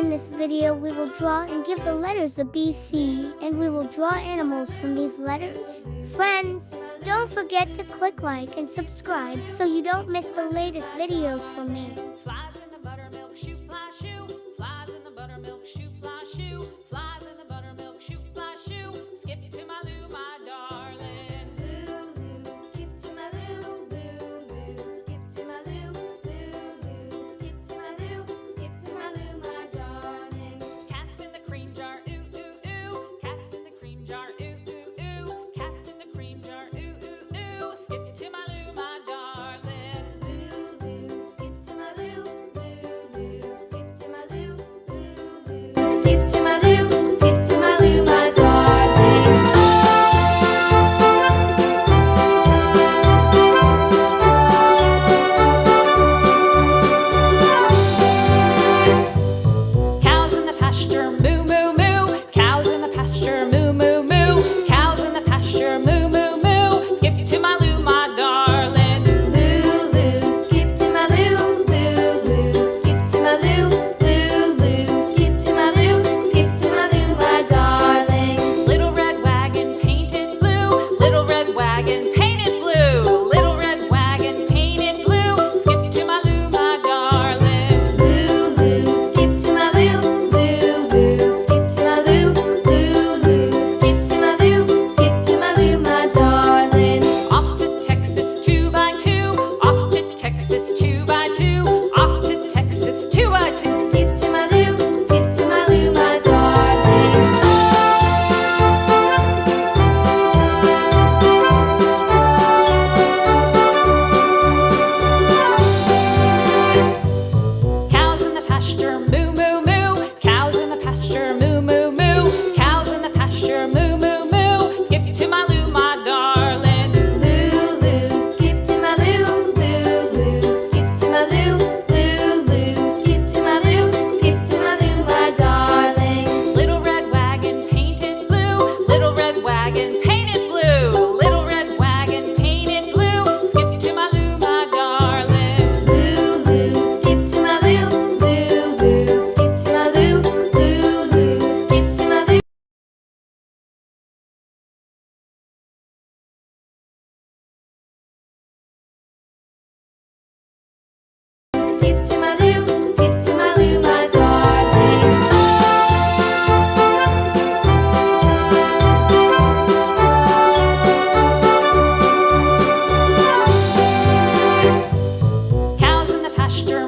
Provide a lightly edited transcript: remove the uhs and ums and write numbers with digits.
In this video, we will draw and give the letters a B, C, and we will draw animals from these letters. Friends, don't forget to click like and subscribe so you don't miss the latest videos from me. Flies in the buttermilk shoe, fly shoe. Flies in the buttermilk shoe, fly shoe. Flies in the buttermilk shoe, fly shoe. Skip to my Lou, my darling. Lou, Lou, skip to my Lou. Lou, Lou, skip to my Lou. Lou, Lou, skip to my Lou. Skip to my Lou, my darling. Cats in the cream jar, ooh, ooh, ooh. Cats in the cream jar, ooh, ooh, ooh. Cats in the cream jar, ooh, ooh, ooh. Skip to my Lou, my darling. Lou, Lou, skip to my Lou. Lou, Lou, skip to my Lou. Lou, Lou, skip to my Lou. Skip to my Lou, my darling. Cows in the pasture, moo, moo, moo. Cows in the pasture, moo, moo, moo. Cows in the pasture, moo, moo, moo. Skip to my Lou, my darling. Lou, Lou, skip to my Lou. Lou, Lou, skip to my Lou. Lou, Lou, skip to my Lou. Skip to my Lou, my darling. Little red wagon painted blue. Little red wagon painted blue. Little red wagon painted blue. Skip to my Lou, my darling. Lou, Lou, skip to my Lou. Lou, Lou, skip to my Lou. Lou, Lou, skip to my Lou. Skip to my Lou, my darling. Off to Texas 2x2. Off to Texas 2x2. Off to Texas 2x2. Skip to my Lou. Skip to my Lou, my darling. Cows in the pasture, moo, moo, moo. Cows in the pasture, moo, moo, moo. Cows in the pasture, moo, moo, moo. Skip to my Lou, my darling. Lou, Lou, skip to my Lou. Lou, Lou, skip to my Lou. Lou, Lou, skip to my Lou. Skip to my Lou, my darling. Little red wagon painted blue. Little red wagon painted blue. Little red wagon painted blue. Skip to my Lou, my darling. Lou, Lou, skip to my Lou. Lou, Lou, skip to my Lou. Lou, Lou, skip to my Lou. Skip to my Lou, skip to my Lou, my darling. Cows in the pasture,